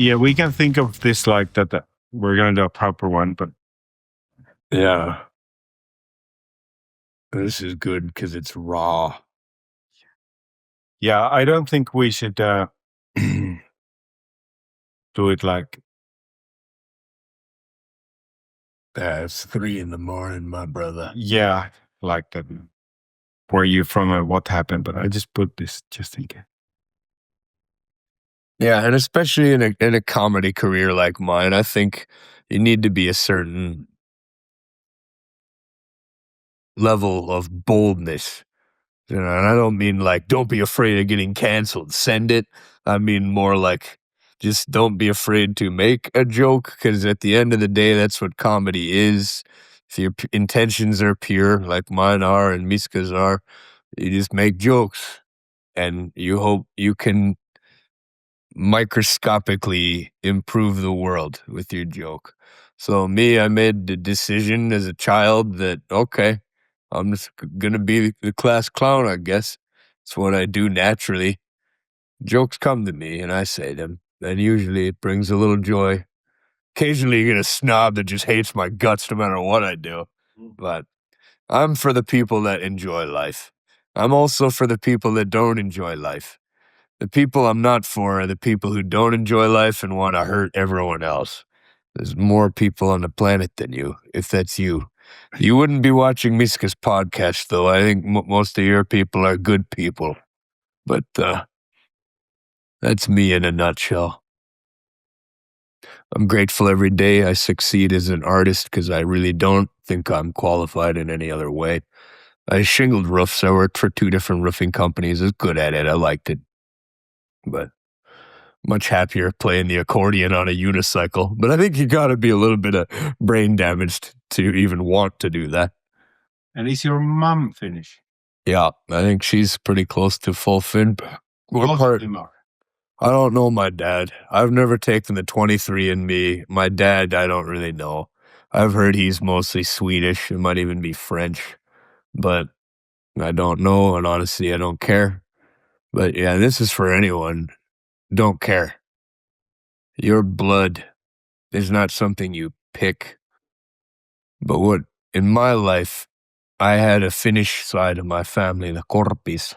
Yeah, we can think of this like that we're going to do a proper one, but Yeah. This is good because it's raw. yeah, I don't think we should do it like... It's 3 a.m, my brother. Yeah, like that. Where you from and what happened, but I just put this just in case. Yeah, and especially in a comedy career like mine, I think you need to be a certain level of boldness. And I don't mean like, don't be afraid of getting canceled, send it. I mean more like, just don't be afraid to make a joke, because at the end of the day, that's what comedy is. If your intentions are pure, like mine are and Miska's are, you just make jokes, and you hope you can microscopically improve the world with your joke. So me, I made the decision as a child that, okay, I'm just gonna be the class clown, I guess. It's what I do naturally. Jokes come to me and I say them, and usually it brings a little joy. Occasionally you get a snob that just hates my guts no matter what I do. But I'm for the people that enjoy life. I'm also for the people that don't enjoy life. The people I'm not for are the people who don't enjoy life and want to hurt everyone else. There's more people on the planet than you, if that's you. You wouldn't be watching Miska's podcast, though. I think most of your people are good people. But that's me in a nutshell. I'm grateful every day I succeed as an artist, because I really don't think I'm qualified in any other way. I shingled roofs. I worked for 2 different roofing companies. I was good at it. I liked it. But much happier playing the accordion on a unicycle. But I think you gotta be a little bit of brain damaged to even want to do that. And is your mom Finnish? Yeah, I think she's pretty close to full Finn. What part? I don't know my dad. I've never taken the 23andMe. My dad, I don't really know. I've heard he's mostly Swedish. It might even be French. But I don't know, and honestly, I don't care. But yeah, this is for anyone. Don't care. Your blood is not something you pick. But what, in my life, I had a Finnish side of my family, the Korpis.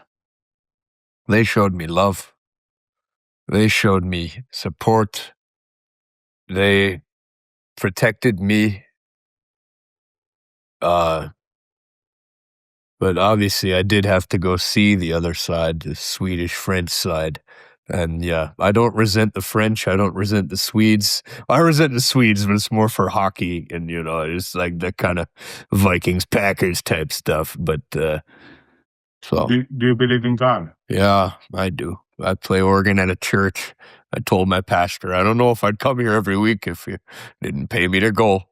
They showed me love. They showed me support. They protected me. But obviously I did have to go see the other side, the Swedish-French side. And yeah, I don't resent the French. I don't resent the Swedes. I resent the Swedes, but it's more for hockey and, it's like the kind of Vikings-Packers type stuff. But, so. Do you believe in God? Yeah, I do. I play organ at a church. I told my pastor, I don't know if I'd come here every week if you didn't pay me to go.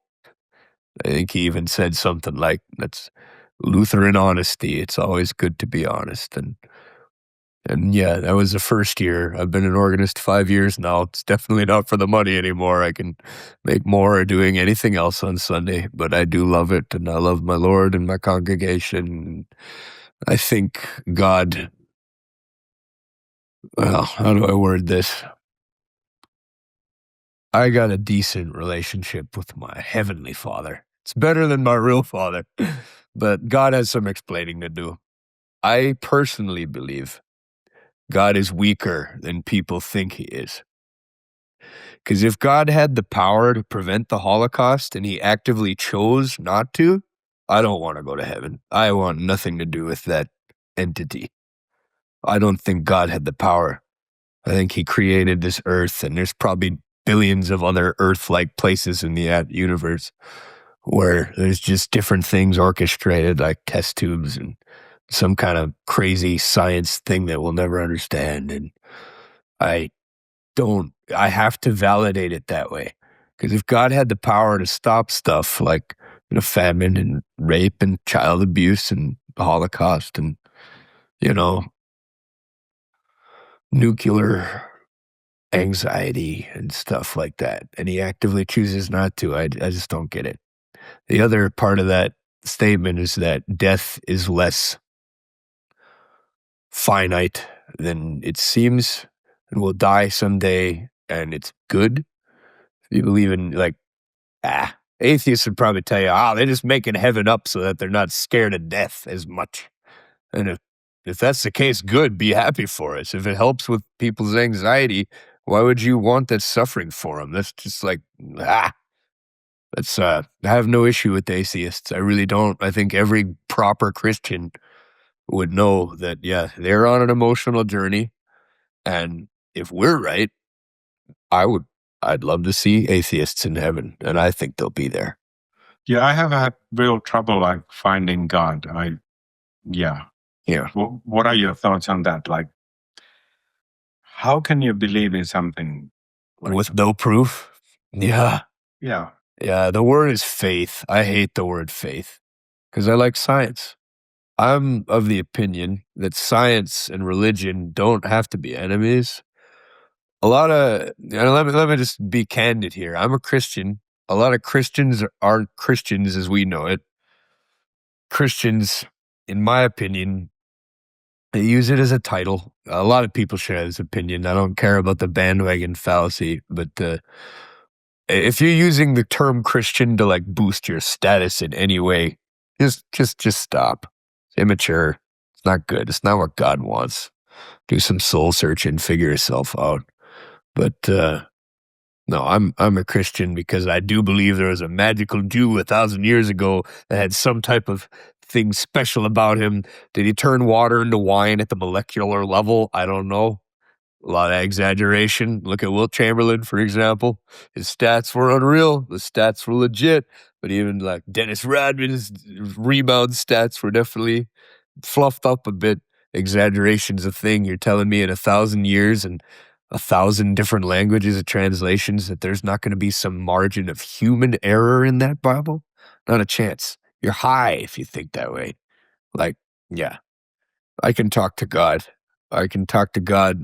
I think he even said something like, that's Lutheran honesty. It's always good to be honest. And yeah, that was the first year. I've been an organist 5 years now. It's definitely not for the money anymore. I can make more doing anything else on Sunday, but I do love it, and I love my Lord and my congregation. I think God, well, how do I word this? I got a decent relationship with my heavenly Father. It's better than my real father, but God has some explaining to do. I personally believe God is weaker than people think he is. Because if God had the power to prevent the Holocaust and he actively chose not to, I don't want to go to heaven. I want nothing to do with that entity. I don't think God had the power. I think he created this earth, and there's probably billions of other Earth-like places in the universe where there's just different things orchestrated, like test tubes and some kind of crazy science thing that we'll never understand. And I have to validate it that way. Because if God had the power to stop stuff like famine and rape and child abuse and the Holocaust and, nuclear anxiety and stuff like that, and he actively chooses not to, I just don't get it. The other part of that statement is that death is less finite than it seems, and we'll die someday, and it's good. If you believe in atheists would probably tell you, they're just making heaven up so that they're not scared of death as much. And if that's the case, good, be happy for us. If it helps with people's anxiety, why would you want that suffering for them? That's just like, that's, I have no issue with atheists. I really don't. I think every proper Christian would know that, they're on an emotional journey. And if we're right, I'd love to see atheists in heaven, and I think they'll be there. Yeah, I have had real trouble like finding God. Yeah. What are your thoughts on that? Like, how can you believe in something with no proof? Yeah. Yeah. Yeah, the word is faith. I hate the word faith because I like science. I'm of the opinion that science and religion don't have to be enemies. Let me just be candid here. I'm a Christian. A lot of Christians aren't Christians as we know it. Christians, in my opinion, they use it as a title. A lot of people share this opinion. I don't care about the bandwagon fallacy, but if you're using the term Christian to like boost your status in any way, just stop. It's immature. It's not good. It's not what God wants. Do some soul searching, figure yourself out. But no, I'm a Christian because I do believe there was a magical Jew 1,000 years ago that had some type of thing special about him. Did he turn water into wine at the molecular level? I don't know. A lot of exaggeration. Look at Wilt Chamberlain, for example. His stats were unreal. The stats were legit. But even like Dennis Rodman's rebound stats were definitely fluffed up a bit. Exaggeration's a thing. You're telling me in 1,000 years and 1,000 different languages of translations that there's not going to be some margin of human error in that Bible? Not a chance. You're high if you think that way. Like, yeah, I can talk to God. I can talk to God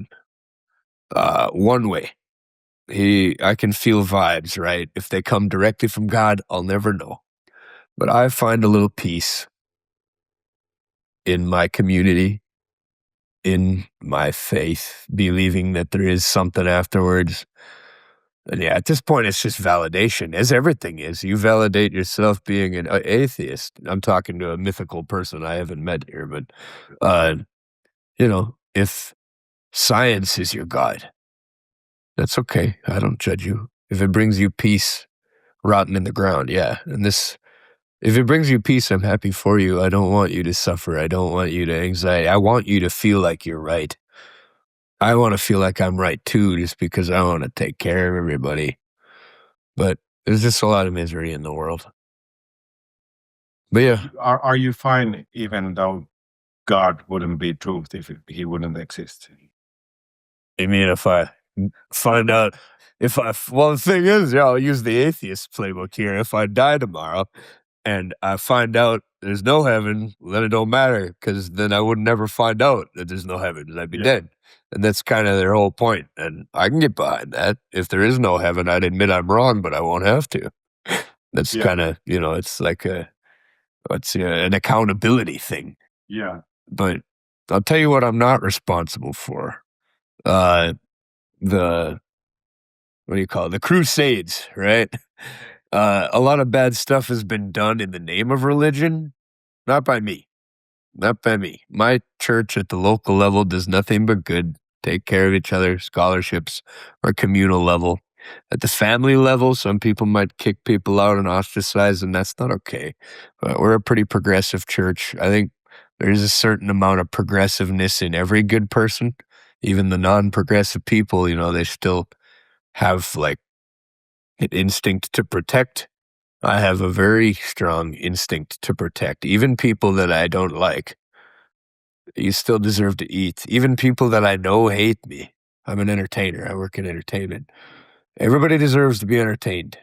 one way. I can feel vibes, right? If they come directly from God, I'll never know. But I find a little peace in my community, in my faith, believing that there is something afterwards. And at this point, it's just validation, as everything is. You validate yourself being an atheist. I'm talking to a mythical person I haven't met here, but, if science is your God, that's okay. I don't judge you. If it brings you peace, rotten in the ground, yeah. And if it brings you peace, I'm happy for you. I don't want you to suffer. I don't want you to anxiety. I want you to feel like you're right. I want to feel like I'm right too, just because I want to take care of everybody. But there's just a lot of misery in the world. But yeah. Are you fine even though God wouldn't be truth if he wouldn't exist? I mean, if I find out, well, the thing is, I'll use the atheist playbook here. If I die tomorrow and I find out there's no heaven, then it don't matter because then I would never find out that there's no heaven and I'd be dead. And that's kind of their whole point. And I can get behind that. If there is no heaven, I'd admit I'm wrong, but I won't have to. That's kind of, it's like an accountability thing. Yeah. But I'll tell you what I'm not responsible for. The Crusades, right? A lot of bad stuff has been done in the name of religion, not by me. My church at the local level does nothing but good, take care of each other, scholarships, or communal level. At the family level, some people might kick people out and ostracize, and that's not okay. But we're a pretty progressive church. I think there's a certain amount of progressiveness in every good person. Even the non-progressive people, they still have like an instinct to protect. I have a very strong instinct to protect. Even people that I don't like, you still deserve to eat. Even people that I know hate me. I'm an entertainer. I work in entertainment. Everybody deserves to be entertained.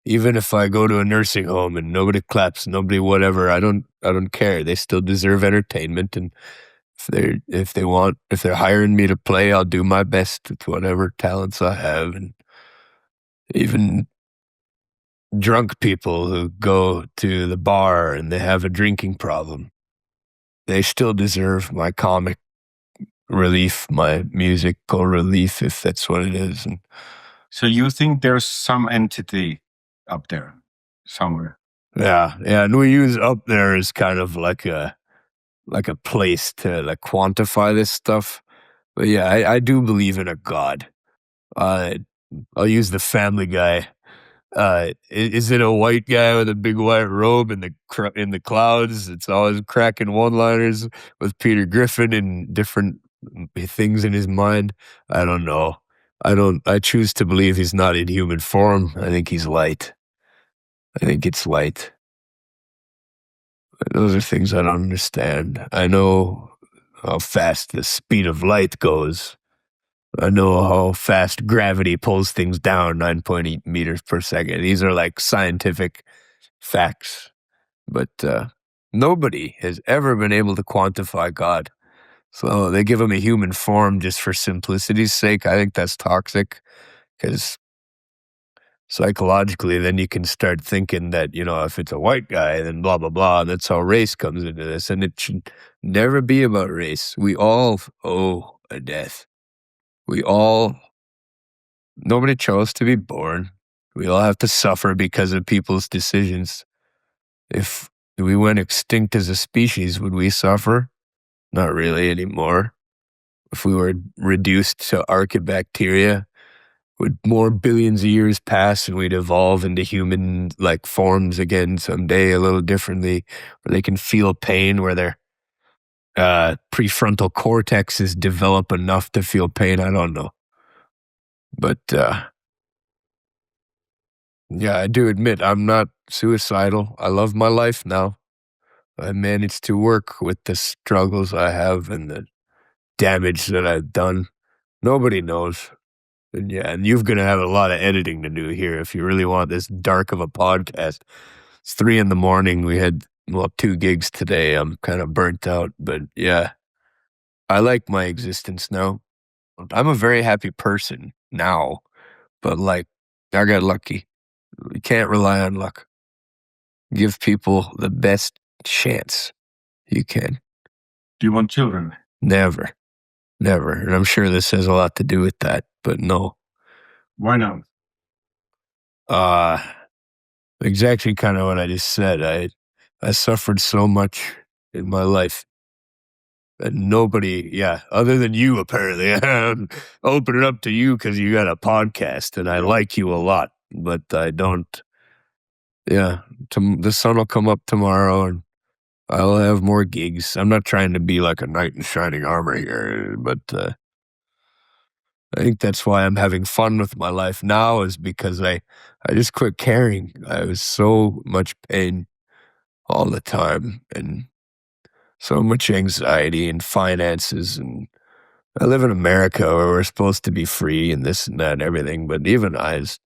Even if I go to a nursing home and nobody claps, nobody whatever, I don't care. They still deserve entertainment, and if they're hiring me to play, I'll do my best with whatever talents I have. And even drunk people who go to the bar and they have a drinking problem, they still deserve my comic relief, my musical relief, if that's what it is. And So you think there's some entity up there somewhere? Yeah, and we use up there as kind of like a place to like quantify this stuff. But yeah, I do believe in a god. Uh, I'll use the Family Guy. Is it a white guy with a big white robe in the clouds? It's always cracking one-liners with Peter Griffin and different things in his mind. I don't know. I choose to believe he's not in human form. I think he's light. I think it's light. Those are things I don't understand. I know how fast the speed of light goes. I know how fast gravity pulls things down, 9.8 meters per second. These are like scientific facts. But nobody has ever been able to quantify God. So they give him a human form just for simplicity's sake. I think that's toxic because psychologically, then you can start thinking that, if it's a white guy, then blah, blah, blah. And that's how race comes into this. And it should never be about race. We all owe a death. Nobody chose to be born. We all have to suffer because of people's decisions. If we went extinct as a species, would we suffer? Not really anymore. If we were reduced to archaebacteria, would more billions of years pass and we'd evolve into human-like forms again someday a little differently, where they can feel pain, where their prefrontal cortexes develop enough to feel pain? I don't know. But yeah, I do admit I'm not suicidal. I love my life now. I managed to work with the struggles I have and the damage that I've done. Nobody knows. And yeah, and you're going to have a lot of editing to do here if you really want this dark of a podcast. It's 3 a.m. We had, 2 gigs today. I'm kind of burnt out, but yeah, I like my existence now. I'm a very happy person now, but like, I got lucky. You can't rely on luck. Give people the best chance you can. Do you want children? Never. Never. And I'm sure this has a lot to do with that, but no. Why not? Exactly kind of what I just said. I suffered so much in my life. And nobody, other than you, apparently. I'm opening up to you because you got a podcast and I like you a lot, but I don't. Yeah, the sun will come up tomorrow and I'll have more gigs. I'm not trying to be like a knight in shining armor here, but I think that's why I'm having fun with my life now, is because I just quit caring. I was so much pain all the time and so much anxiety and finances. And I live in America where we're supposed to be free and this and that and everything, but even I was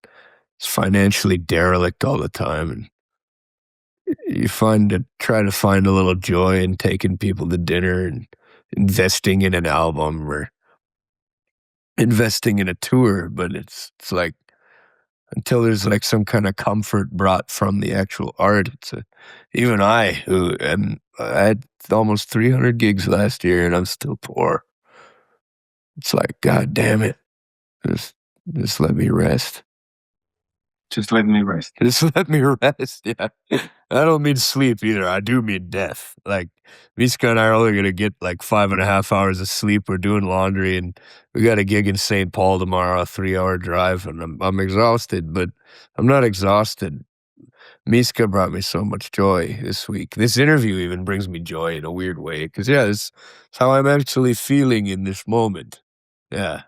financially derelict all the time. And you try to find a little joy in taking people to dinner and investing in an album or investing in a tour, but it's like, until there's like some kind of comfort brought from the actual art. Even I had almost 300 gigs last year and I'm still poor. It's like, God damn it. Just let me rest. Just let me rest. Just let me rest. Yeah. I don't mean sleep either. I do mean death. Like, Miska and I are only going to get like 5.5 hours of sleep. We're doing laundry and we got a gig in St. Paul tomorrow, a 3-hour drive. And I'm exhausted, but I'm not exhausted. Miska brought me so much joy this week. This interview even brings me joy in a weird way. Because, it's how I'm actually feeling in this moment. Yeah.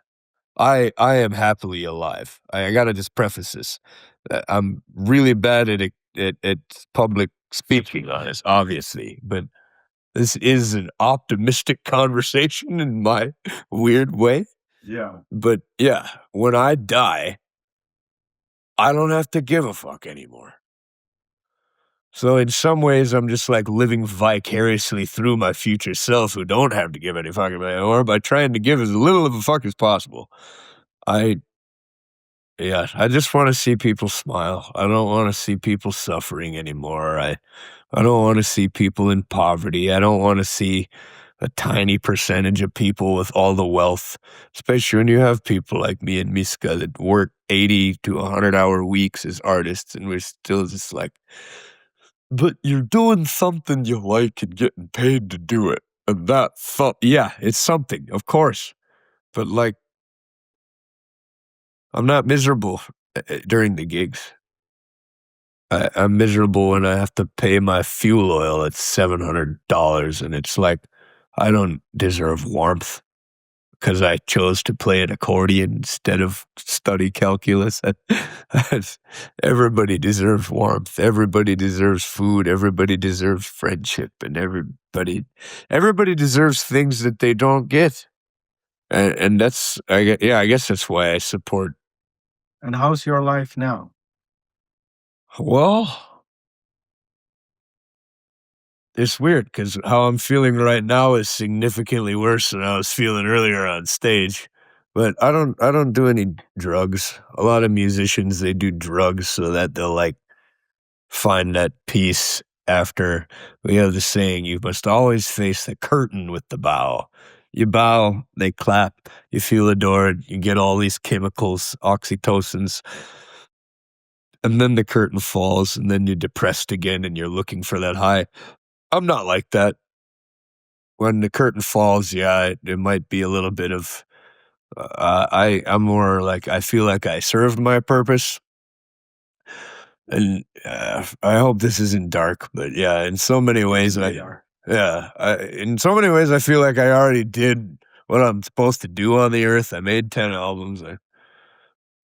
I am happily alive. I gotta just preface this. I'm really bad at public speaking on this, obviously, but this is an optimistic conversation in my weird way. Yeah. But yeah, when I die, I don't have to give a fuck anymore. So in some ways, I'm just like living vicariously through my future self who don't have to give any fuck anymore by trying to give as little of a fuck as possible. I just want to see people smile. I don't want to see people suffering anymore. I don't want to see people in poverty. I don't want to see a tiny percentage of people with all the wealth, especially when you have people like me and Miska that work 80 to 100-hour weeks as artists, and we're still just like, but you're doing something you like and getting paid to do it. And yeah, it's something, of course. But like, I'm not miserable during the gigs. I'm miserable when I have to pay my fuel oil at $700, and it's like, I don't deserve warmth because I chose to play an accordion instead of study calculus. Everybody deserves warmth. Everybody deserves food. Everybody deserves friendship, and everybody deserves things that they don't get. And that's, I guess that's why I support. And how's your life now? Well, it's weird because how I'm feeling right now is significantly worse than I was feeling earlier on stage. But I don't do any drugs. A lot of musicians, they do drugs so that they'll like find that peace after. We have the saying, you must always face the curtain with the bow. You bow, they clap, you feel adored, you get all these chemicals, oxytocins, and then the curtain falls, and then you're depressed again and you're looking for that high. I'm not like that. When the curtain falls, yeah, it might be a little bit of, I'm more like, I feel like I served my purpose. And I hope this isn't dark, but yeah, in so many ways, in so many ways, I feel like I already did what I'm supposed to do on the earth. I made 10 albums. I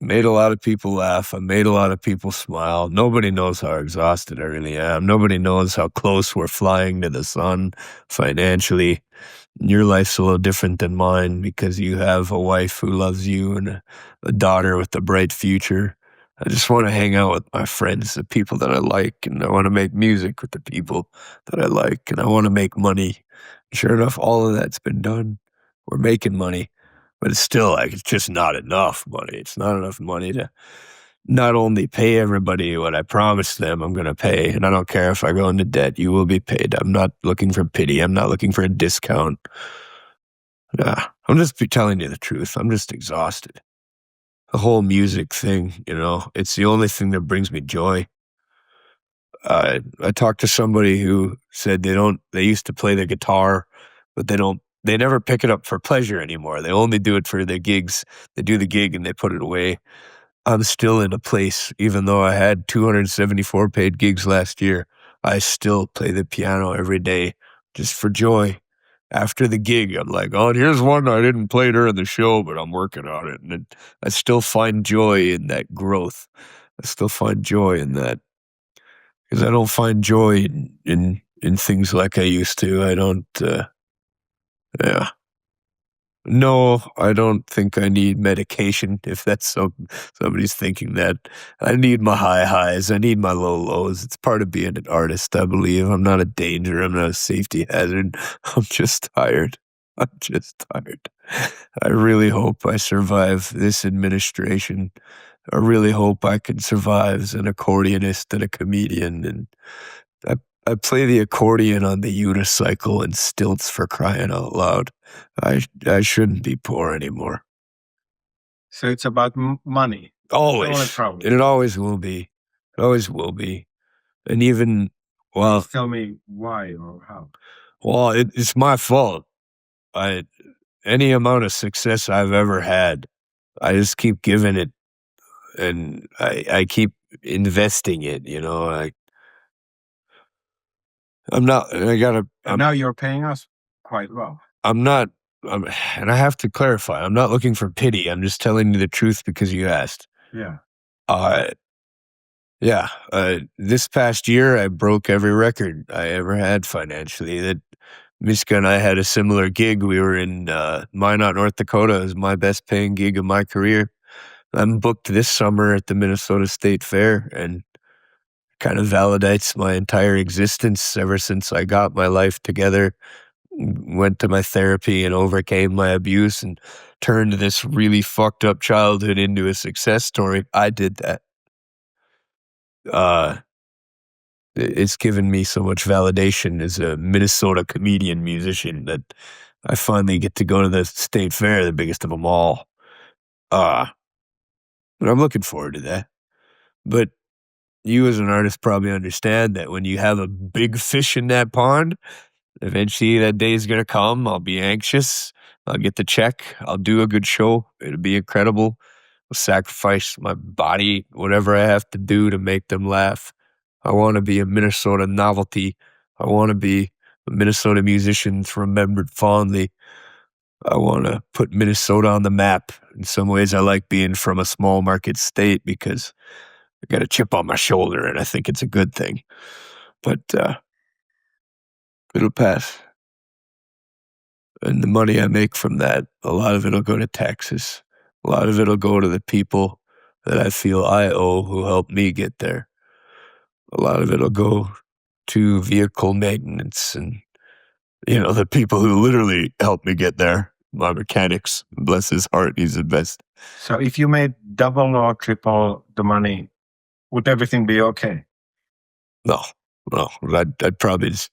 made a lot of people laugh. I made a lot of people smile. Nobody knows how exhausted I really am. Nobody knows how close we're flying to the sun financially. Your life's a little different than mine because you have a wife who loves you and a daughter with a bright future. I just want to hang out with my friends, the people that I like, and I want to make music with the people that I like, and I want to make money. Sure enough, all of that's been done. We're making money, but it's still like, it's just not enough money. It's not enough money to not only pay everybody what I promised them I'm going to pay, and I don't care if I go into debt, you will be paid. I'm not looking for pity. I'm not looking for a discount. Yeah, I'm just telling you the truth. I'm just exhausted. The whole music thing, it's the only thing that brings me joy. I talked to somebody who said they used to play the guitar, but they never pick it up for pleasure anymore. They only do it for their gigs. They do the gig and they put it away. I'm still in a place, even though I had 274 paid gigs last year, I still play the piano every day just for joy. After the gig, I'm like, oh, and here's one I didn't play during the show, but I'm working on it. And I still find joy in that growth. I still find joy in that because I don't find joy in things like I used to. I don't, yeah. No, I don't think I need medication, if that's somebody's thinking that. I need my high highs. I need my low lows. It's part of being an artist, I believe. I'm not a danger. I'm not a safety hazard. I'm just tired. I'm just tired. I really hope I survive this administration. I really hope I can survive as an accordionist and a comedian. And I play the accordion on the unicycle and stilts, for crying out loud. I shouldn't be poor anymore. So it's about money. Always. And it always will be. It always will be. And even, well, please tell me why or how. Well, it's my fault. Any amount of success I've ever had, I just keep giving it, and I keep investing it. I'm not. And now you're paying us quite well. And I have to clarify, I'm not looking for pity. I'm just telling you the truth because you asked. Yeah. Yeah. This past year, I broke every record I ever had financially. That Miska and I had a similar gig. We were in Minot, North Dakota. It was my best paying gig of my career. I'm booked this summer at the Minnesota State Fair, and kind of validates my entire existence ever since I got my life together, went to my therapy and overcame my abuse and turned this really fucked up childhood into a success story. I did that. It's given me so much validation as a Minnesota comedian musician that I finally get to go to the state fair, the biggest of them all. And I'm looking forward to that. But you as an artist probably understand that when you have a big fish in that pond, eventually that day is going to come. I'll be anxious. I'll get the check. I'll do a good show. It'll be incredible. I'll sacrifice my body, whatever I have to do to make them laugh. I want to be a Minnesota novelty. I want to be a Minnesota musicians remembered fondly. I want to put Minnesota on the map. In some ways, I like being from a small market state because I got a chip on my shoulder, and I think it's a good thing. But it'll pass. And the money I make from that, a lot of it'll go to taxes. A lot of it'll go to the people that I feel I owe who helped me get there. A lot of it'll go to vehicle maintenance and, the people who literally helped me get there. My mechanics, bless his heart, he's the best. So if you made double or triple the money, would everything be okay? No, I'd probably just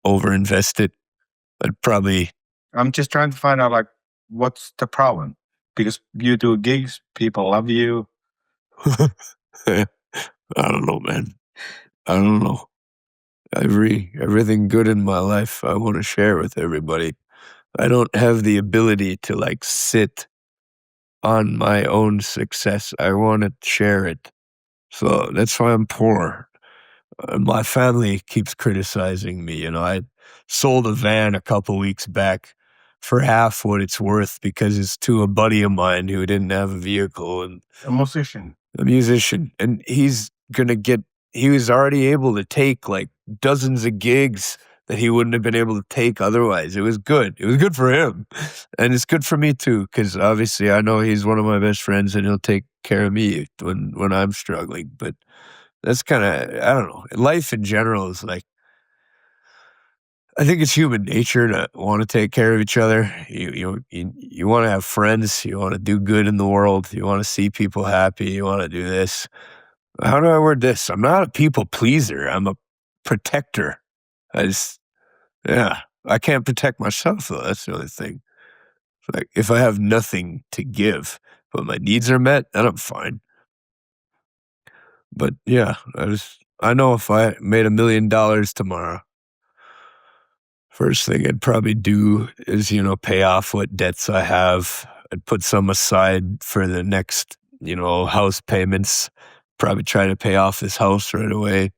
overinvest it. I'm just trying to find out, like, what's the problem? Because you do gigs, people love you. I don't know, man. I don't know. Everything good in my life, I want to share with everybody. I don't have the ability to sit on my own success. I want to share it. So that's why I'm poor. My family keeps criticizing me. I sold a van a couple weeks back for half what it's worth because it's to a buddy of mine who didn't have a vehicle and A musician. and he was already able to take dozens of gigs that he wouldn't have been able to take otherwise. It was good. It was good for him. And it's good for me too, because obviously I know he's one of my best friends and he'll take care of me when I'm struggling. But that's kind of, I don't know. Life in general is I think it's human nature to want to take care of each other. You want to have friends. You want to do good in the world. You want to see people happy. You want to do this. How do I word this? I'm not a people pleaser. I'm a protector. I can't protect myself though. That's the only thing. If I have nothing to give, but my needs are met, then I'm fine. But yeah, I know if I made $1 million tomorrow, first thing I'd probably do is, pay off what debts I have. I'd put some aside for the next, house payments. Probably try to pay off this house right away.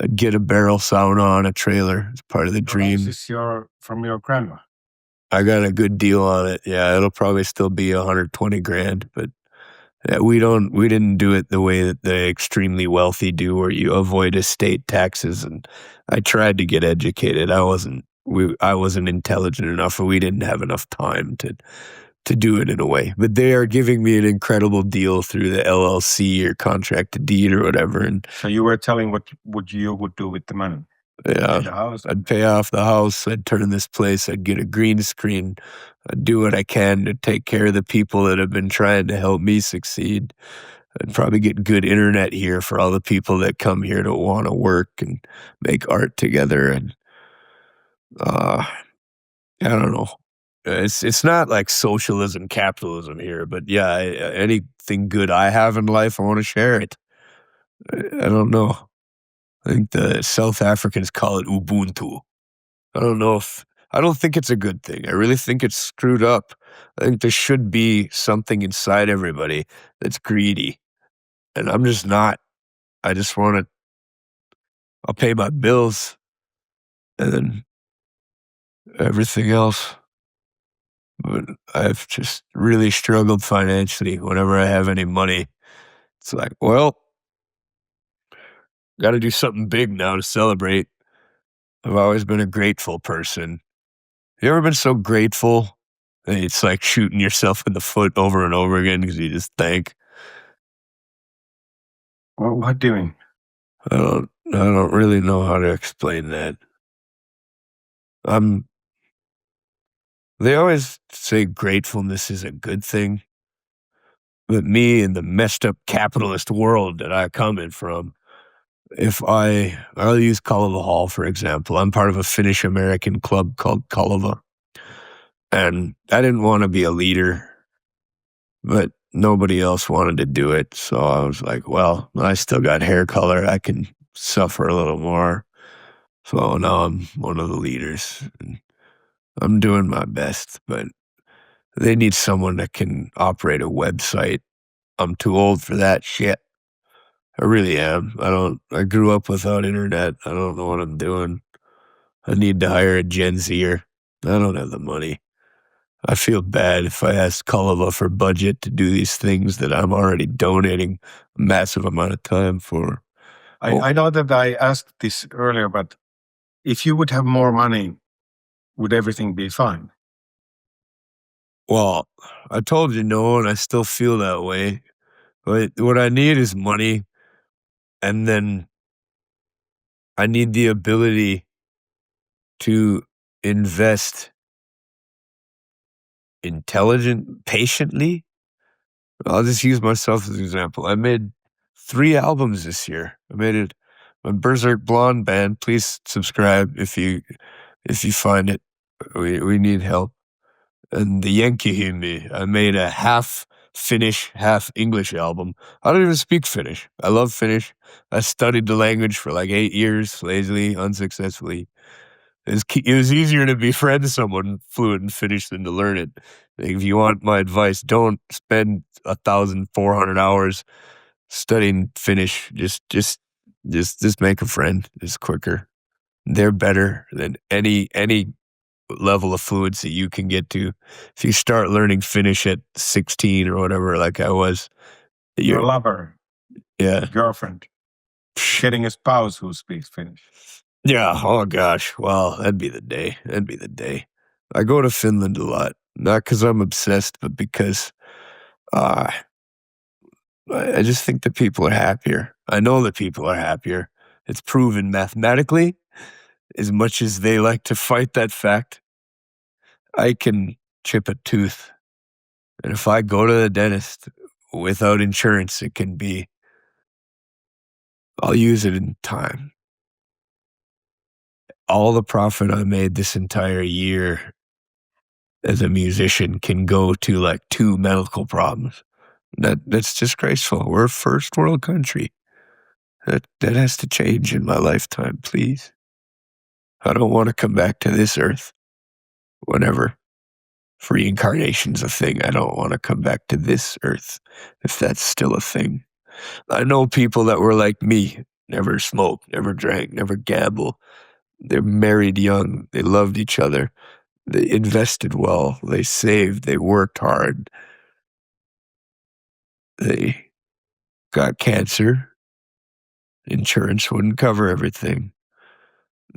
I'd get a barrel sauna on a trailer. It's part of the dream. This is from your grandma. I got a good deal on it. Yeah, it'll probably still be $120,000, but yeah, we didn't do it the way that the extremely wealthy do, where you avoid estate taxes. And I tried to get educated. I wasn't intelligent enough, or we didn't have enough time to do it in a way. But they are giving me an incredible deal through the LLC or contract to deed or whatever. And so you were telling what you would do with the money? Yeah, I'd pay off the house. I'd turn this place. I'd get a green screen. I'd do what I can to take care of the people that have been trying to help me succeed. I'd probably get good internet here for all the people that come here to want to work and make art together. And I don't know. It's not like socialism, capitalism here, but yeah, anything good I have in life, I want to share it. I don't know. I think the South Africans call it Ubuntu. I don't think it's a good thing. I really think it's screwed up. I think there should be something inside everybody that's greedy. And I'm just not. I just I'll pay my bills and then everything else. But I've just really struggled financially. Whenever I have any money, it's like, well, got to do something big now to celebrate. I've always been a grateful person. You ever been so grateful that it's like shooting yourself in the foot over and over again because you just think? Well, what doing? I don't really know how to explain that. They always say gratefulness is a good thing. But me in the messed up capitalist world that I come in from, I'll use Kaleva Hall, for example. I'm part of a Finnish American club called Kaleva. And I didn't want to be a leader, but nobody else wanted to do it. So I was like, well, I still got hair color. I can suffer a little more. So now I'm one of the leaders. And I'm doing my best, but they need someone that can operate a website. I'm too old for that shit. I really am. I grew up without internet. I don't know what I'm doing. I need to hire a Gen Zer. I don't have the money. I feel bad if I ask Kulava for budget to do these things that I'm already donating a massive amount of time for. I know that I asked this earlier, but if you would have more money, would everything be fine? Well, I told you no, and I still feel that way. But what I need is money, and then I need the ability to invest patiently. I'll just use myself as an example. I made 3 albums this year. I made it my Berserk Blonde band. Please subscribe if you find it. We need help. And the Yankee Hymni. I made a half Finnish, half English album. I don't even speak Finnish. I love Finnish. I studied the language for like 8 years, lazily, unsuccessfully. It was easier to befriend someone fluent in Finnish than to learn it. If you want my advice, don't spend 1,400 hours studying Finnish. Just make a friend. It's quicker. They're better than any level of fluency you can get to. If you start learning Finnish at 16 or whatever, like I was, Your lover, yeah, girlfriend, getting a spouse who speaks Finnish. Yeah. Oh gosh. Well, that'd be the day. That'd be the day. I go to Finland a lot, not because I'm obsessed, but because uh, I just think the people are happier. I know the people are happier. It's proven mathematically. As much as they like to fight that fact, I can chip a tooth. And if I go to the dentist without insurance, it can be, I'll use it in time. All the profit I made this entire year as a musician can go to like 2 medical problems. That's disgraceful. We're a first world country. That has to change in my lifetime, please. I don't want to come back to this earth whenever reincarnation's a thing. I don't want to come back to this earth if that's still a thing. I know people that were like me, never smoked, never drank, never gambled. They're married young. They loved each other. They invested well. They saved. They worked hard. They got cancer. Insurance wouldn't cover everything.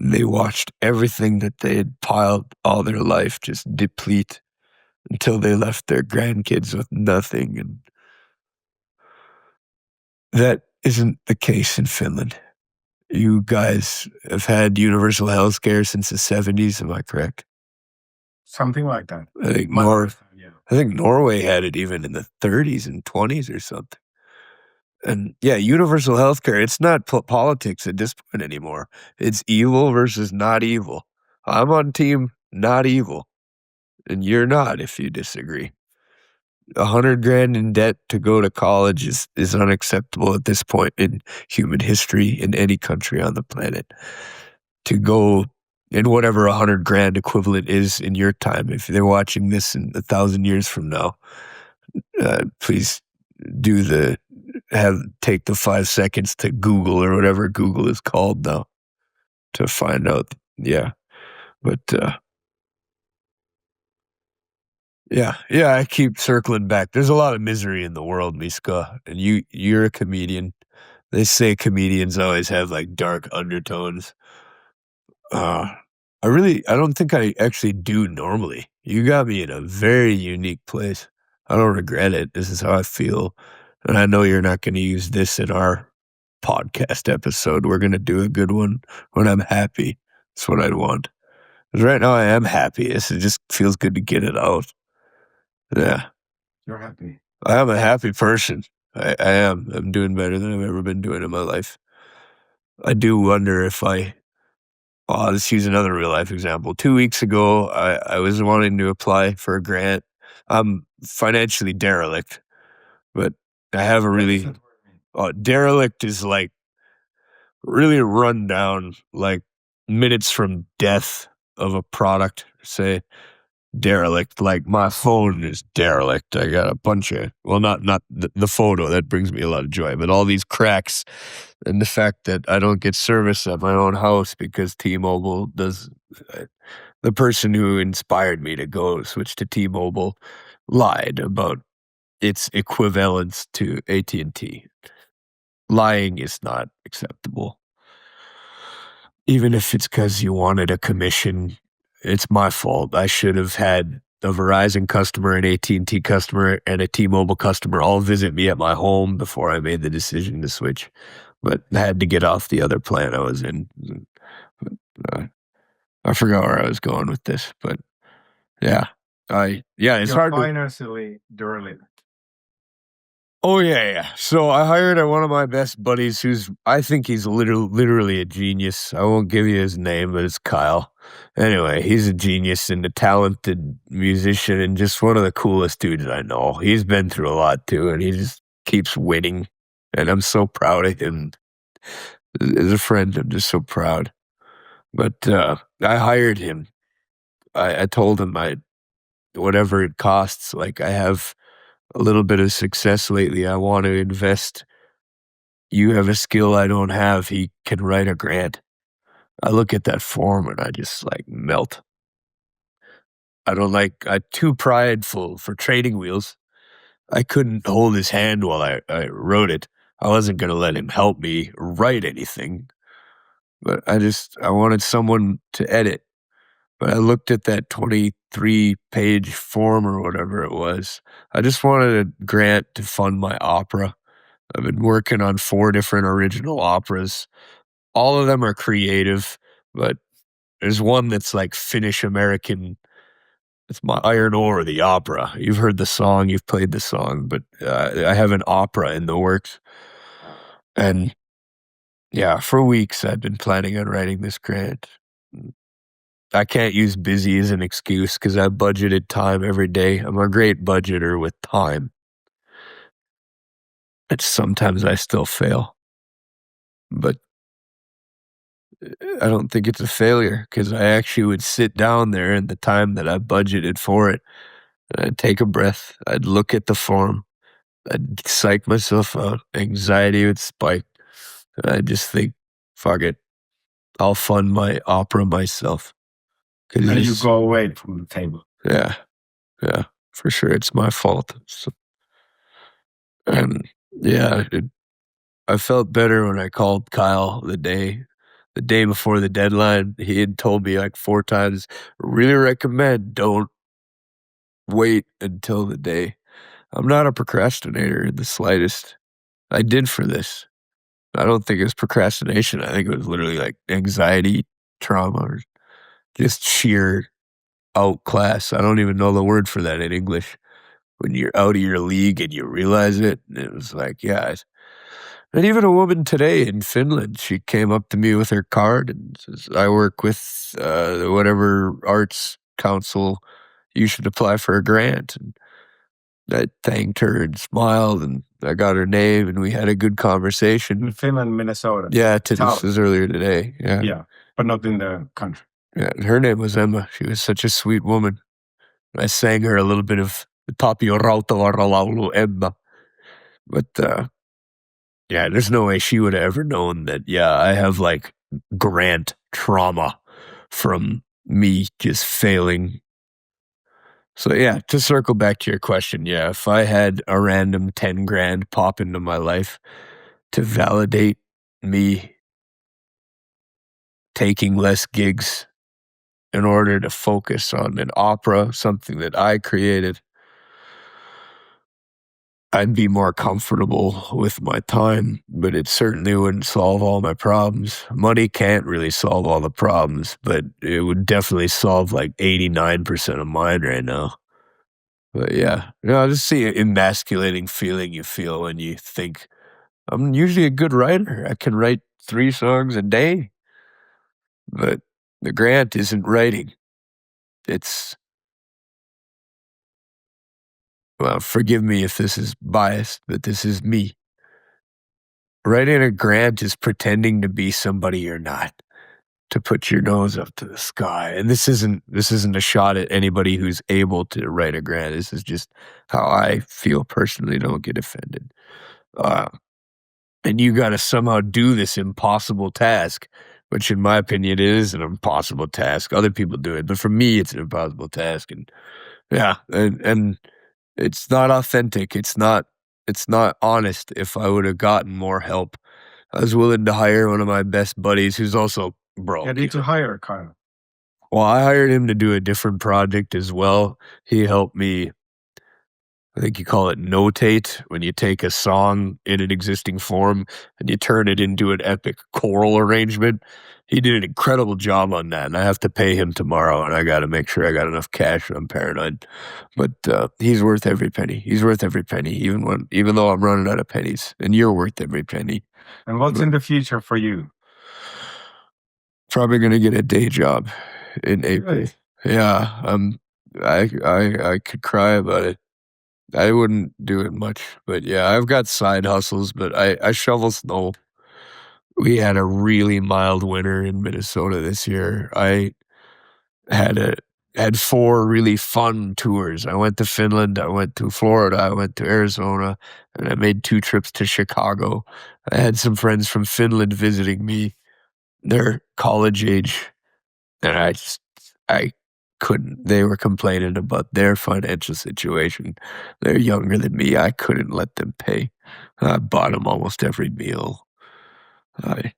They watched everything that they had piled all their life just deplete until they left their grandkids with nothing. And that isn't the case in Finland. You guys have had universal health care since the 70s, am I correct? Something like that. I think Yeah. I think Norway had it even in the 30s and 20s or something. And yeah, universal healthcare, it's not politics at this point anymore. It's evil versus not evil. I'm on team not evil, and you're not if you disagree. 100 grand in debt to go to college is unacceptable at this point in human history in any country on the planet. To go in whatever 100 grand equivalent is in your time, if they're watching this in 1,000 years from now, please take the 5 seconds to Google or whatever Google is called now to find out. Yeah. But, yeah, I keep circling back. There's a lot of misery in the world, Miska, and you're a comedian. They say comedians always have like dark undertones. I don't think I actually do normally. You got me in a very unique place. I don't regret it. This is how I feel. And I know you're not going to use this in our podcast episode. We're going to do a good one when I'm happy. That's what I'd want. Because right now I am happy. It just feels good to get it out. Yeah. You're happy. I am a happy person. I am. I'm doing better than I've ever been doing in my life. I do wonder if let's use another real life example. 2 weeks ago, I was wanting to apply for a grant. I'm financially derelict. but I have a really derelict is like really run down, like minutes from death of a product. Say derelict, like my phone is derelict. I got a bunch of, well, not the photo that brings me a lot of joy, but all these cracks and the fact that I don't get service at my own house because T-Mobile does. The person who inspired me to go switch to T-Mobile lied about its equivalence to AT&T. Lying is not acceptable. Even if it's because you wanted a commission, it's my fault. I should have had a Verizon customer, an AT&T customer, and a T-Mobile customer all visit me at my home before I made the decision to switch. But I had to get off the other plan I was in. I forgot where I was going with this, but yeah. It's You're hard to... financially derelict. Oh, yeah. So I hired one of my best buddies I think he's literally a genius. I won't give you his name, but it's Kyle. Anyway, he's a genius and a talented musician and just one of the coolest dudes I know. He's been through a lot too, and he just keeps winning. And I'm so proud of him. As a friend, I'm just so proud. But I hired him. I told him whatever it costs, like I have a little bit of success lately. I want to invest. You have a skill I don't have. He can write a grant. I look at that form and I just like melt. I'm too prideful for training wheels. I couldn't hold his hand while I wrote it. I wasn't going to let him help me write anything. But I wanted someone to edit. But I looked at that 23-page form or whatever it was. I just wanted a grant to fund my opera. I've been working on 4 different original operas. All of them are creative, but there's one that's like Finnish American. It's my Iron Ore, the opera. You've heard the song, you've played the song, but I have an opera in the works. And yeah, for weeks I've been planning on writing this grant. I can't use busy as an excuse because I budgeted time every day. I'm a great budgeter with time. And sometimes I still fail. But I don't think it's a failure because I actually would sit down there in the time that I budgeted for it. And I'd take a breath. I'd look at the form. I'd psych myself out. Anxiety would spike. And I'd just think, fuck it. I'll fund my opera myself. And you go away from the table. Yeah, for sure. It's my fault. So, and yeah, I felt better when I called Kyle the day before the deadline. He had told me like 4 times, really recommend don't wait until the day. I'm not a procrastinator in the slightest. I did for this. I don't think it was procrastination. I think it was literally like anxiety, trauma, or just sheer outclass. I don't even know the word for that in English. When you're out of your league and you realize it, and it was like, yeah. And even a woman today in Finland, she came up to me with her card and says, I work with whatever arts council. You should apply for a grant. And I thanked her and smiled, and I got her name, and we had a good conversation. In Finland, Minnesota. Yeah, this was earlier today. Yeah, but not in the country. Yeah, her name was Emma. She was such a sweet woman. I sang her a little bit of Tapio Rautavaara laulu, Emma. But yeah, there's no way she would have ever known that, I have like grant trauma from me just failing. So yeah, to circle back to your question, if I had a random 10 grand pop into my life to validate me taking less gigs in order to focus on an opera, something that I created, I'd be more comfortable with my time, but it certainly wouldn't solve all my problems. Money can't really solve all the problems, but it would definitely solve like 89% of mine right now. But yeah, just the emasculating feeling you feel when you think, I'm usually a good writer. I can write 3 songs a day. But the grant isn't writing. It's well, forgive me if this is biased, but this is me. Writing a grant is pretending to be somebody you're not, to put your nose up to the sky. And this isn't a shot at anybody who's able to write a grant. This is just how I feel personally. Don't get offended. And you got to somehow do this impossible task, which in my opinion is an impossible task. Other people do it, but for me, it's an impossible task. And yeah, and it's not authentic. It's not honest. If I would have gotten more help, I was willing to hire one of my best buddies who's also broke. You need to hire Kyle. Well, I hired him to do a different project as well. He helped me, I think you call it notate, when you take a song in an existing form and you turn it into an epic choral arrangement. He did an incredible job on that, and I have to pay him tomorrow, and I got to make sure I got enough cash. I'm paranoid. But he's worth every penny. He's worth every penny, even though I'm running out of pennies, and you're worth every penny. And what's in the future for you? Probably going to get a day job in April. Really? Yeah, I could cry about it. I wouldn't do it much, but yeah, I've got side hustles, but I shovel snow. We had a really mild winter in Minnesota this year. I had 4 really fun tours. I went to Finland, I went to Florida, I went to Arizona, and I made 2 trips to Chicago. I had some friends from Finland visiting me. They're college age, and I couldn't. They were complaining about their financial situation. They're younger than me. I couldn't let them pay. I bought them almost every meal. I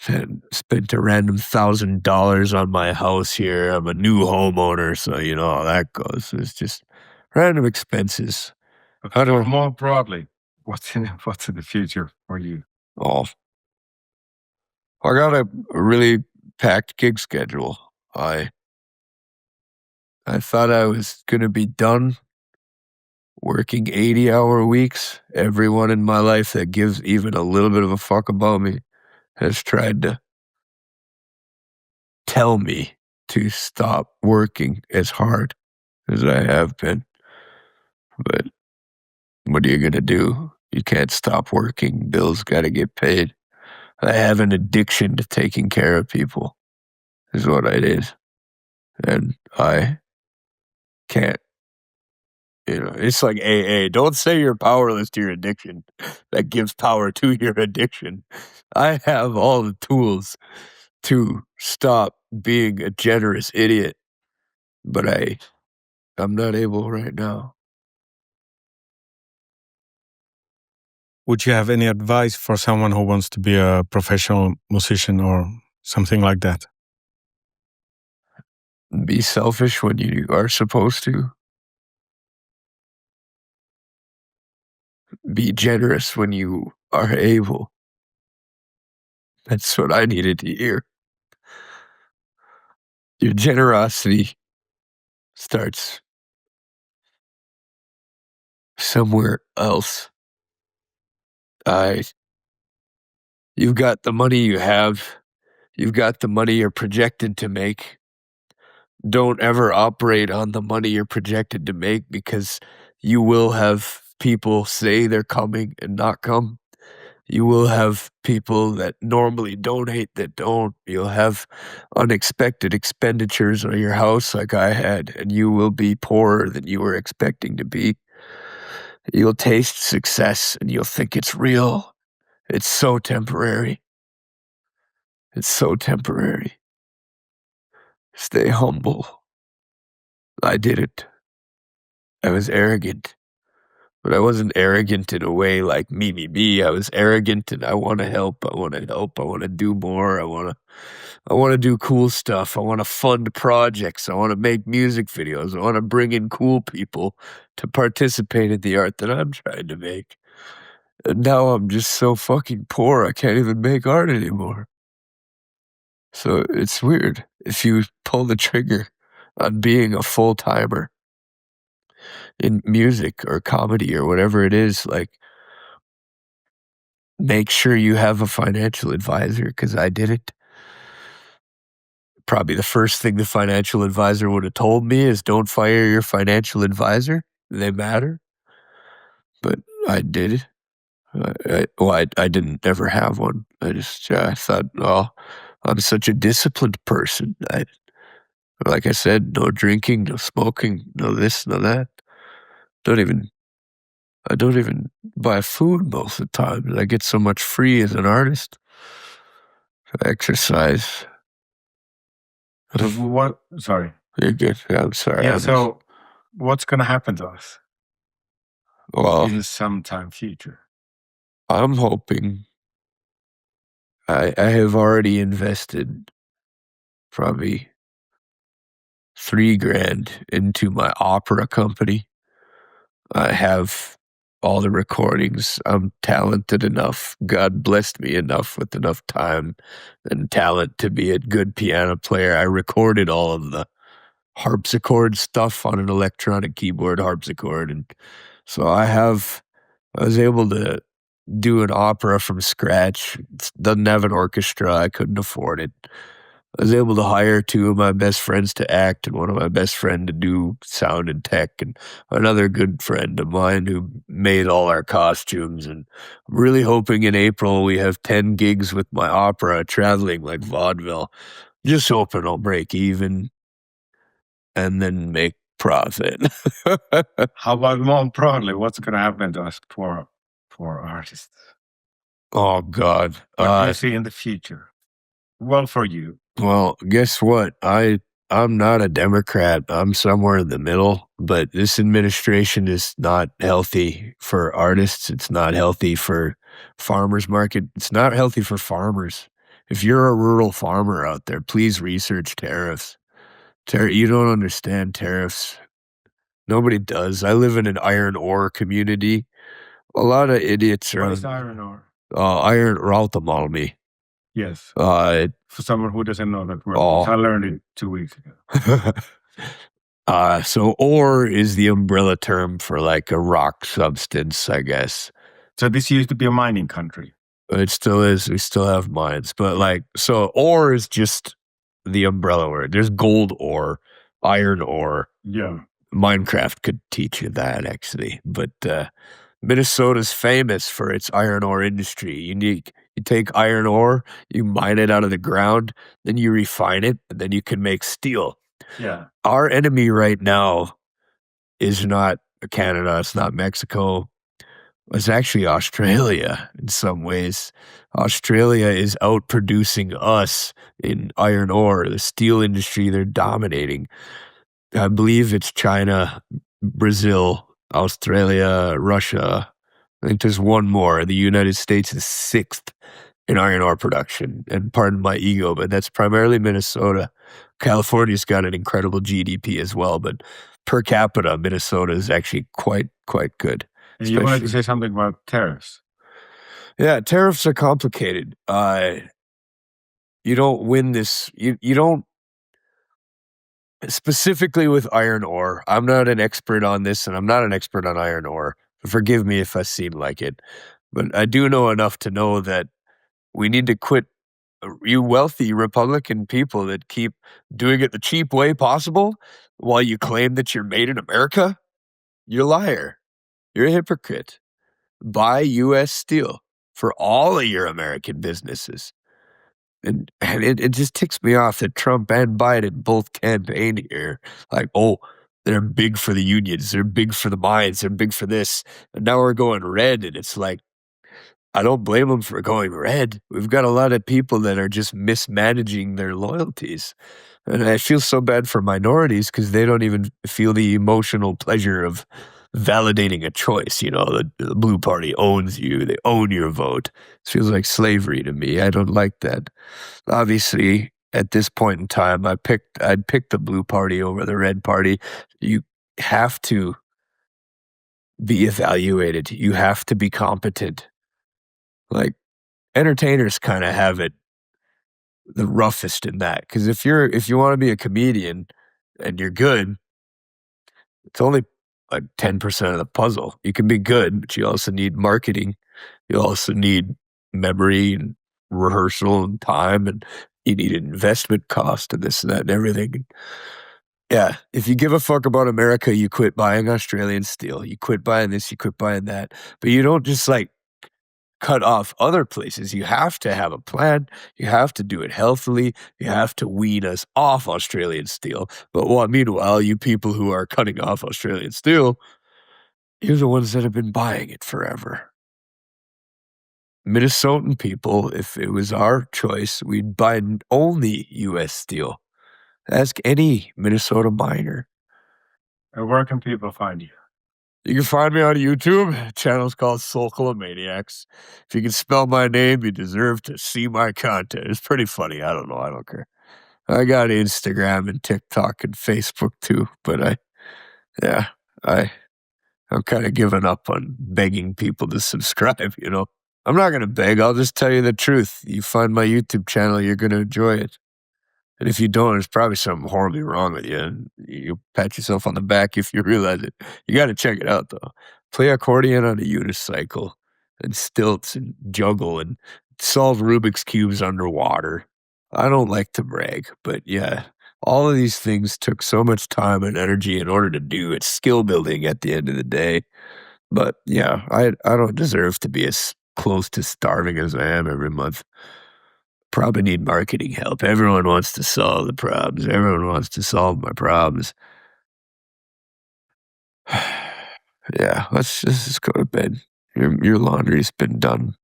had spent a random $1,000 on my house here. I'm a new homeowner, so you know how that goes. It's just random expenses. Okay, more broadly, what's in the future for you? Oh, I got a really packed gig schedule. I thought I was gonna be done working 80-hour weeks. Everyone in my life that gives even a little bit of a fuck about me has tried to tell me to stop working as hard as I have been. But what are you going to do? You can't stop working. Bills got to get paid. I have an addiction to taking care of people, is what it is. And I can't. You know, it's like AA. Don't say you're powerless to your addiction. That gives power to your addiction. I have all the tools to stop being a generous idiot, but I'm not able right now. Would you have any advice for someone who wants to be a professional musician or something like that? Be selfish when you are supposed to. Be generous when you are able. That's what I needed to hear. Your generosity starts somewhere else. You've got the money you have. You've got the money you're projected to make. Don't ever operate on the money you're projected to make, because you will have people say they're coming and not come. You will have people that normally donate that don't. You'll have unexpected expenditures on your house like I had, and you will be poorer than you were expecting to be. You'll taste success and you'll think it's real. It's so temporary. It's so temporary. Stay humble. I did it. I was arrogant. But I wasn't arrogant in a way like me. I was arrogant and I want to help. I want to do more. I want to do cool stuff. I want to fund projects. I want to make music videos. I want to bring in cool people to participate in the art that I'm trying to make. And now I'm just so fucking poor, I can't even make art anymore. So it's weird. If you pull the trigger on being a full-timer in music or comedy or whatever it is, like, make sure you have a financial advisor, because I didn't. Probably the first thing the financial advisor would have told me is don't fire your financial advisor. they matter. But I did. I didn't ever have one. I thought, I'm such a disciplined person. Like I said, no drinking, no smoking, no this, no that. I don't even buy food most of the time. I get so much free as an artist. Exercise. What? Sorry. You're good. I'm sorry. Yeah. So, what's gonna happen to us in some time future? I'm hoping. I have already invested probably $3,000 into my opera company. I have all the recordings. I'm talented enough. God blessed me enough with enough time and talent to be a good piano player. I recorded all of the harpsichord stuff on an electronic keyboard harpsichord. And so I was able to do an opera from scratch. It doesn't have an orchestra. I couldn't afford it. I was able to hire 2 of my best friends to act and one of my best friend to do sound and tech and another good friend of mine who made all our costumes. And I'm really hoping in April we have 10 gigs with my opera traveling like vaudeville. Just hoping I'll break even and then make profit. How about more broadly? What's going to happen to us for artists? Oh, God. What do you see in the future? Well, for you. Well, guess what? I'm not a Democrat. I'm somewhere in the middle, but this administration is not healthy for artists. It's not healthy for farmers market. It's not healthy for farmers. If you're a rural farmer out there, please research tariffs. You don't understand tariffs. Nobody does. I live in an iron ore community. A lot of idiots are. What is iron ore? Iron Rautalmalmi. Yes. For someone who doesn't know that word, I learned it 2 weeks ago. So ore is the umbrella term for like a rock substance, I guess. So this used to be a mining country. It still is. We still have mines, but so ore is just the umbrella word. There's gold ore, iron ore. Yeah. Minecraft could teach you that actually, but Minnesota's famous for its iron ore industry. You take iron ore, you mine it out of the ground, then you refine it, and then you can make steel. Yeah. Our enemy right now is not Canada, it's not Mexico. It's actually Australia in some ways. Australia is outproducing us in iron ore. The steel industry, they're dominating. I believe it's China, Brazil, Australia, Russia. I think there's one more. The United States is 6th in iron ore production. And pardon my ego, but that's primarily Minnesota. California's got an incredible GDP as well, but per capita, Minnesota is actually quite good. And you wanted to say something about tariffs. Yeah, tariffs are complicated. You don't win this. You don't. Specifically with iron ore, I'm not an expert on this, and I'm not an expert on iron ore. Forgive me if I seem like it, but I do know enough to know that we need to quit. You wealthy Republican people that keep doing it the cheap way possible while you claim that you're made in America, you're a liar. You're a hypocrite. Buy U.S. steel for all of your American businesses. And it just ticks me off that Trump and Biden both campaign here. Like, oh, they're big for the unions. They're big for the mines. They're big for this. And now we're going red. And it's like, I don't blame them for going red. We've got a lot of people that are just mismanaging their loyalties. And I feel so bad for minorities because they don't even feel the emotional pleasure of validating a choice. You know, the blue party owns you. They own your vote. It feels like slavery to me. I don't like that. Obviously, at this point in time, I'd pick the blue party over the red party. You have to be evaluated. You have to be competent. Like, entertainers kind of have it the roughest in that. Because if you want to be a comedian and you're good, it's only like 10% of the puzzle. You can be good, but you also need marketing. You also need memory and rehearsal and time, and you need an investment cost and this and that and everything. Yeah, if you give a fuck about America, you quit buying Australian steel. You quit buying this, you quit buying that. But you don't just like cut off other places. You have to have a plan. You have to do it healthily. You have to wean us off Australian steel. But meanwhile, you people who are cutting off Australian steel, you're the ones that have been buying it forever. Minnesotan people, if it was our choice, we'd buy only US steel. Ask any Minnesota miner. And where can people find you? You can find me on YouTube. The channel's called Solkela Maniacs. If you can spell my name, you deserve to see my content. It's pretty funny. I don't know. I don't care. I got Instagram and TikTok and Facebook too, but I'm kind of giving up on begging people to subscribe, you know. I'm not going to beg. I'll just tell you the truth. You find my YouTube channel, you're going to enjoy it. And if you don't, there's probably something horribly wrong with you. And you pat yourself on the back if you realize it. You got to check it out, though. Play accordion on a unicycle and stilts and juggle and solve Rubik's Cubes underwater. I don't like to brag, but yeah, all of these things took so much time and energy in order to do. It's skill building at the end of the day. But yeah, I don't deserve to be as close to starving as I am every month. Probably need marketing help. Everyone wants to solve the problems. Everyone wants to solve my problems. Yeah, let's just go to bed. Your laundry's been done.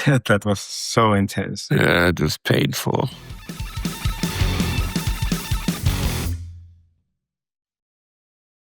That was so intense. Yeah, it was painful.